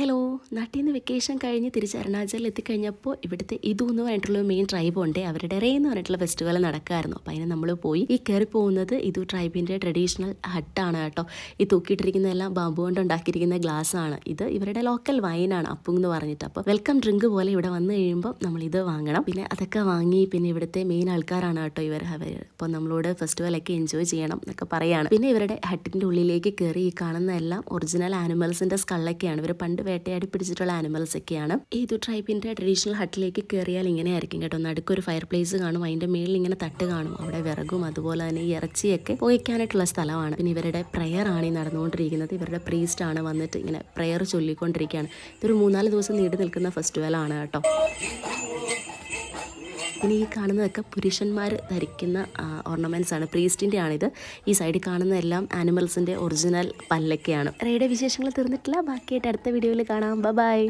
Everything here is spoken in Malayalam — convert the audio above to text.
ഹലോ, നാട്ടിൽ നിന്ന് വെക്കേഷൻ കഴിഞ്ഞ് തിരിച്ച് അരുണാചലിൽ എത്തിക്കഴിഞ്ഞപ്പോൾ ഇവിടുത്തെ ഇതു എന്ന് പറഞ്ഞിട്ടുള്ള മെയിൻ ട്രൈബ് ഉണ്ട്. അവരുടെ റേ എന്ന് പറഞ്ഞിട്ടുള്ള ഫെസ്റ്റിവൽ നടക്കായിരുന്നു. അപ്പോൾ അതിന് നമ്മൾ പോയി. ഈ കയറി പോകുന്നത് ഇതു ട്രൈബിൻ്റെ ട്രഡീഷണൽ ഹട്ടാണ് കേട്ടോ. ഈ തൂക്കിയിട്ടിരിക്കുന്നതെല്ലാം ബാമ്പു കൊണ്ട് ഉണ്ടാക്കിയിരിക്കുന്ന ഗ്ലാസ് ആണ്. ഇത് ഇവരുടെ ലോക്കൽ വൈനാണ്, അപ്പുങ് എന്ന് പറഞ്ഞിട്ട്. അപ്പോൾ വെൽക്കം ഡ്രിങ്ക് പോലെ ഇവിടെ വന്നു കഴിയുമ്പോൾ നമ്മൾ ഇത് വാങ്ങണം. പിന്നെ അതൊക്കെ വാങ്ങി പിന്നെ ഇവിടുത്തെ മെയിൻ ആൾക്കാരാണ് കേട്ടോ ഇവർ. അപ്പോൾ നമ്മളോട് ഫെസ്റ്റിവലൊക്കെ എൻജോയ് ചെയ്യണം എന്നൊക്കെ പറയാണ്. പിന്നെ ഇവരുടെ ഹട്ടിൻ്റെ ഉള്ളിലേക്ക് കയറി ഈ കാണുന്ന എല്ലാം ഒറിജിനൽ ആനിമൽസിൻ്റെ സ്കള്ളൊക്കെയാണ്. ഇവർ പണ്ട് വേട്ടയാടി പിടിച്ചിട്ടുള്ള ആനിമൽസ് ഒക്കെയാണ്. ഏതു ട്രൈബിന്റെ ട്രഡീഷണൽ ഹട്ടിലേക്ക് കയറിയാൽ ഇങ്ങനെ ആയിരിക്കും കേട്ടോ. നടുക്കൊരു ഫയർ പ്ലേസ് കാണും, അതിന്റെ മേളിൽ ഇങ്ങനെ തട്ട് കാണും. അവിടെ വിറകും അതുപോലെ തന്നെ ഈ ഇറച്ചിയൊക്കെ പോയിക്കാനായിട്ടുള്ള സ്ഥലമാണ്. പിന്നെ ഇവരുടെ പ്രെയർ ആണ് ഈ നടന്നുകൊണ്ടിരിക്കുന്നത്. ഇവരുടെ പ്രീസ്റ്റ് ആണ് വന്നിട്ട് ഇങ്ങനെ പ്രെയർ ചൊല്ലിക്കൊണ്ടിരിക്കുകയാണ്. ഇതൊരു 3-4 ദിവസം നീണ്ടു നിൽക്കുന്ന ഫെസ്റ്റിവൽ ആണ് കേട്ടോ. പിന്നെ ഈ കാണുന്നതൊക്കെ പുരുഷന്മാർ ധരിക്കുന്ന ഓർണമെൻറ്റ്സ് ആണ്. പ്രീസ്റ്റിൻ്റെ ആണിത്. ഈ സൈഡിൽ കാണുന്നതെല്ലാം ആനിമൽസിൻ്റെ ഒറിജിനൽ പല്ലൊക്കെയാണ്. റേയുടെ വിശേഷങ്ങൾ തീർന്നിട്ടില്ല. ബാക്കിയായിട്ട് അടുത്ത വീഡിയോയിൽ കാണാം. ബൈ.